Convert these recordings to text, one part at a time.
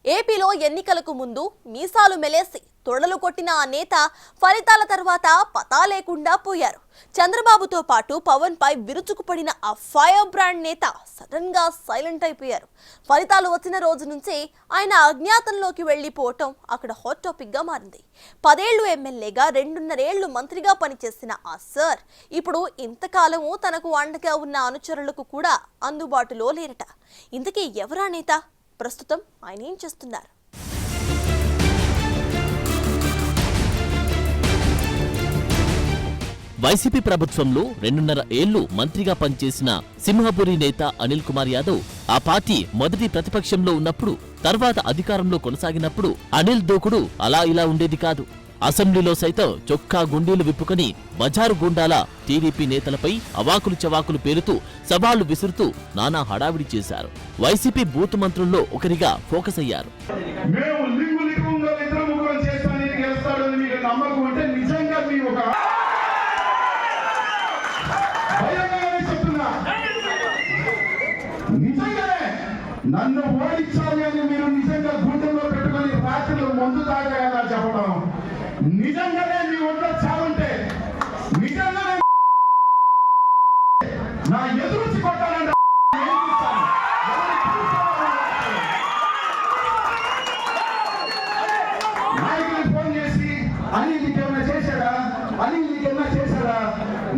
ఏపీలో ఎన్నికలకు ముందు మీసాలు మెలేసి తొడలు కొట్టిన ఆ నేత ఫలితాల తర్వాత పతా లేకుండా పోయారు. చంద్రబాబుతో పాటు పవన్ పై విరుచుకుపడిన ఆ ఫైర్ బ్రాండ్ నేత సడన్ గా సైలెంట్ అయిపోయారు. ఫలితాలు వచ్చిన రోజు నుంచి ఆయన అజ్ఞాతంలోకి వెళ్లిపోవటం అక్కడ హాట్ టాపిక్ గా మారింది. 10 ఏళ్లు ఎమ్మెల్యేగా 2.5 ఏళ్లు మంత్రిగా పనిచేసిన ఆ సార్ ఇప్పుడు ఇంతకాలము తనకు అండగా ఉన్న అనుచరులకు కూడా అందుబాటులో లేరట. ఇంతకీ ఎవరా నేత? ప్రస్తుతం ఆయన ఏం చేస్తున్నారు? వైసీపీ ప్రభుత్వంలో 2.5 ఏళ్లు మంత్రిగా పనిచేసిన సింహపురి నేత అనిల్ కుమార్ యాదవ్ ఆ పార్టీ మొదటి ప్రతిపక్షంలో ఉన్నప్పుడు, తర్వాత అధికారంలో కొనసాగినప్పుడు అనిల్ దూకుడు అలా ఇలా ఉండేది కాదు. అసెంబ్లీలో సైతం చొక్కా గుండీలు విప్పుకొని బజారు గుండాల టీడీపీ నేతలపై అవాకులు చవాకులు పేరుతూ సవాళ్లు విసురుతూ నానా హడావిడి చేశారు. వైసీపీ బూత్ మంత్రుల్లో ఒకరిగా ఫోకస్ అయ్యారు. నన్ను ఓడించాలి అని మీరు నిజంగా గుండెల్లో పెట్టుకొని రాత్రిలో ముందు తాగేలా చెప్పడం, నిజంగానే మీ ఒంట్లో చావుంటే నిజంగానే నా ఎదురుచి కొట్టాలంటే నాయకులు ఫోన్ చేసి అనిల్ నీకేమైనా చేశాడా, అనిల్ నీకేమైనా చేశాడా,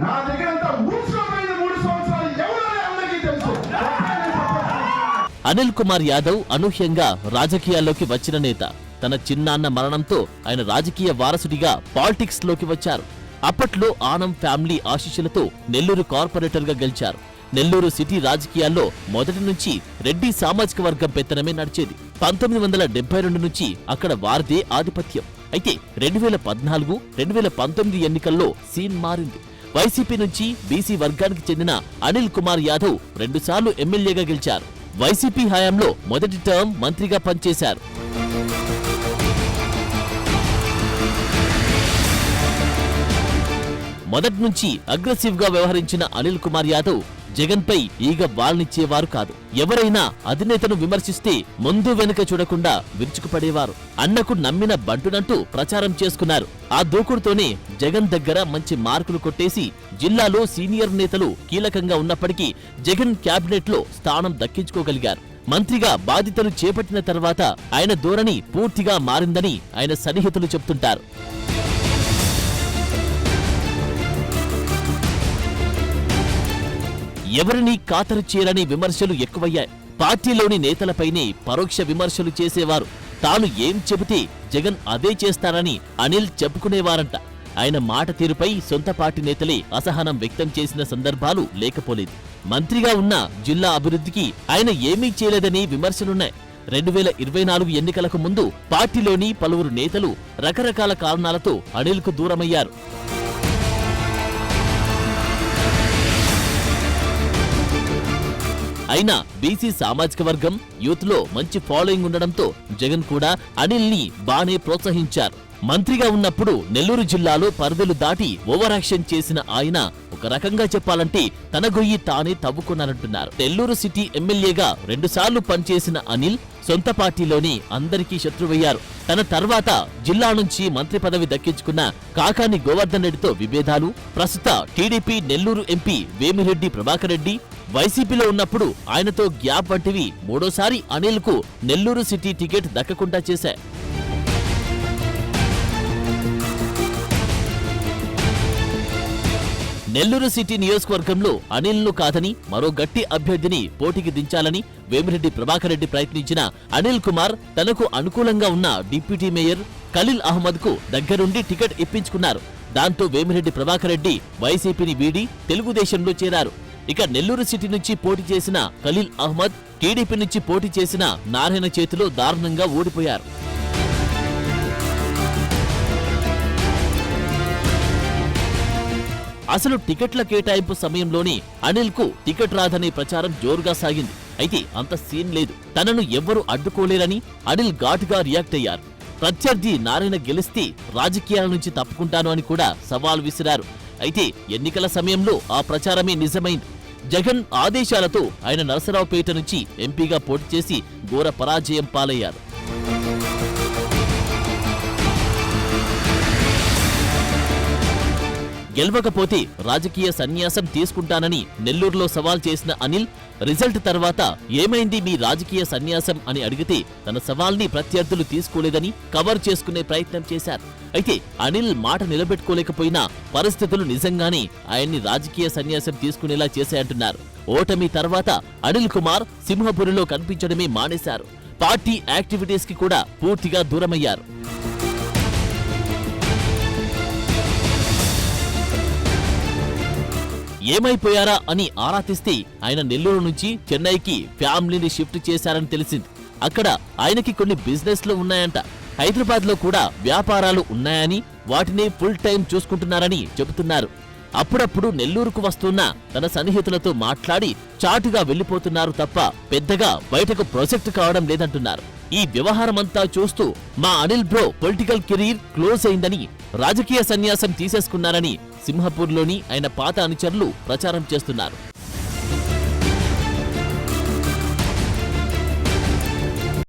నా దగ్గర అంతా ఊడ్చుకోపోయిన 3 సంవత్సరాలు ఎవరో అందరికీ తెలుసు. అనిల్ కుమార్ యాదవ్ అనూహ్యంగా రాజకీయాల్లోకి వచ్చిన నేత. తన చిన్నాన్న మరణంతో ఆయన రాజకీయ వారసుడిగా పాలిటిక్స్ లోకి వచ్చారు. అప్పట్లో ఆనం ఫ్యామిలీ ఆశీస్సులతో నెల్లూరు కార్పొరేటర్ గా గెలిచారు. నెల్లూరు సిటీ రాజకీయాల్లో మొదటి నుంచి రెడ్డి సామాజిక వర్గం పెత్తనమే నడిచేది. 1972 నుంచి అక్కడ వారిదే ఆధిపత్యం. అయితే 2014, 2019 ఎన్నికల్లో సీన్ మారింది. వైసీపీ నుంచి బీసీ వర్గానికి చెందిన అనిల్ కుమార్ యాదవ్ 2 సార్లు ఎమ్మెల్యేగా గెలిచారు. వైసీపీ హయాంలో మొదటి టర్మ్ మంత్రిగా పనిచేశారు. మొదటి నుంచి అగ్రెసివ్ గా వ్యవహరించిన అనిల్ కుమార్ యాదవ్ జగన్ పై ఈగ వాల్నిచ్చేవారు కాదు. ఎవరైనా అధినేతను విమర్శిస్తే ముందు వెనుక చూడకుండా విరుచుకుపడేవారు. అన్నకు నమ్మిన బంటునంటూ ప్రచారం చేసుకున్నారు. ఆ దూకుడుతోనే జగన్ దగ్గర మంచి మార్కులు కొట్టేసి జిల్లాలో సీనియర్ నేతలు కీలకంగా ఉన్నప్పటికీ జగన్ క్యాబినెట్ లో స్థానం దక్కించుకోగలిగారు. మంత్రిగా బాధ్యతలు చేపట్టిన తర్వాత ఆయన ధోరణి పూర్తిగా మారిందని ఆయన సన్నిహితులు చెప్తుంటారు. ఎవరిని ఖాతరు చేయరని విమర్శలు ఎక్కువయ్యాయి. పార్టీలోని నేతలపైనే పరోక్ష విమర్శలు చేసేవారు. తాను ఏం చెబితే జగన్ అదే చేస్తారని అనిల్ చెప్పుకునేవారంట. ఆయన మాట తీరుపై సొంత పార్టీ నేతలే అసహనం వ్యక్తం చేసిన సందర్భాలు లేకపోలేదు. మంత్రిగా ఉన్న జిల్లా అభివృద్ధికి ఆయన ఏమీ చేయలేదని విమర్శలున్నాయి. 2024 ఎన్నికలకు ముందు పార్టీలోని పలువురు నేతలు రకరకాల కారణాలతో అనిల్ కు దూరమయ్యారు. అయినా బీసీ సామాజిక వర్గం యూత్ లో మంచి ఫాలోయింగ్ ఉండడంతో జగన్ కూడా అనిల్ ని బానే ప్రోత్సహించారు. మంత్రిగా ఉన్నప్పుడు నెల్లూరు జిల్లాలో పరిధులు దాటి ఓవర్ యాక్షన్ చేసిన ఆయన ఒక రకంగా చెప్పాలంటే తన గొయ్యి తానే తవ్వుకున్నారంటున్నారు. నెల్లూరు సిటీ ఎమ్మెల్యేగా 2 సార్లు పనిచేసిన అనిల్ సొంత పార్టీలోని అందరికీ శత్రువయ్యారు. తన తర్వాత జిల్లా నుంచి మంత్రి పదవి దక్కించుకున్న కాకాని గోవర్ధన్ రెడ్డితో విభేదాలు, ప్రస్తుత టీడీపీ నెల్లూరు ఎంపీ వేమిరెడ్డి ప్రభాకర్ రెడ్డి వైసీపీలో ఉన్నప్పుడు ఆయనతో గ్యాప్ వంటివి మూడోసారి అనిల్ కు నెల్లూరు సిటీ టికెట్ దక్కకుండా చేశాయి. నెల్లూరు సిటీ నియోజకవర్గంలో అనిల్ ను కాదని మరో గట్టి అభ్యర్థిని పోటీకి దించాలని వేమిరెడ్డి ప్రభాకర్ రెడ్డి ప్రయత్నించిన అనిల్ కుమార్ తనకు అనుకూలంగా ఉన్న డిప్యూటీ మేయర్ ఖలీల్ అహ్మద్ కు దగ్గరుండి టికెట్ ఇప్పించుకున్నారు. దాంతో వేమిరెడ్డి ప్రభాకర్ రెడ్డి వైసీపీని వీడి తెలుగుదేశంలో చేరారు. ఇక నెల్లూరు సిటీ నుంచి పోటీ చేసిన ఖలీల్ అహ్మద్ టీడీపీ నుంచి పోటీ చేసిన నారాయణ చేతిలో దారుణంగా ఓడిపోయారు. అసలు టికెట్ల కేటాయింపు సమయంలోనే అనిల్ కు టికెట్ రాదనే ప్రచారం జోరుగా సాగింది. అయితే అంత సీన్ లేదు. తనను ఎవ్వరూ అడ్డుకోలేరని అనిల్ ఘాటుగా రియాక్ట్ అయ్యారు. ప్రత్యర్థి నారాయణ గెలిస్తే రాజకీయాల నుంచి తప్పుకుంటాను అని కూడా సవాల్ విసిరారు. అయితే ఎన్నికల సమయంలో ఆ ప్రచారమే నిజమైంది. జగన్ ఆదేశాలతో ఆయన నరసరావుపేట నుంచి ఎంపీగా పోటీ చేసి ఘోర పరాజయం పాలయ్యారు. గెలవకపోతే రాజకీయ సన్యాసం తీసుకుంటానని నెల్లూరులో సవాల్ చేసిన అనిల్ రిజల్ట్ తర్వాత ఏమైంది మీ రాజకీయ సన్యాసం అని అడిగితే తన సవాల్ని ప్రత్యర్థులు తీసుకోలేదని కవర్ చేసుకునే ప్రయత్నం చేశారు. అయితే అనిల్ మాట నిలబెట్టుకోలేకపోయినా పరిస్థితులు నిజంగానే ఆయన్ని రాజకీయ సన్యాసం తీసుకునేలా చేశాయంటున్నారు. ఓటమి తర్వాత అనిల్ కుమార్ సింహపురిలో కనిపించడమే మానేశారు. పార్టీ యాక్టివిటీస్ కి కూడా పూర్తిగా దూరమయ్యారు. ఏమైపోయారా అని ఆరా తీస్తే ఆయన నెల్లూరు నుంచి చెన్నైకి ఫ్యామిలీని షిఫ్ట్ చేశారని తెలిసింది. అక్కడ ఆయనకి కొన్ని బిజినెస్లు ఉన్నాయంట. హైదరాబాద్లో కూడా వ్యాపారాలు ఉన్నాయని వాటిని ఫుల్ టైం చూసుకుంటున్నారని చెబుతున్నారు. అప్పుడప్పుడు నెల్లూరుకు వస్తున్న తన సన్నిహితులతో మాట్లాడి చాటుగా వెళ్లిపోతున్నారు తప్ప పెద్దగా బయటకు ప్రొజెక్ట్ కావడం లేదంటున్నారు. ఈ వ్యవహారమంతా చూస్తూ మా Anil bro political career close అయిందని, రాజకీయ సన్యాసం తీసేసుకున్నారని సింహపూర్లోని ఆయన పాత అనుచరులు ప్రచారం చేస్తున్నారు.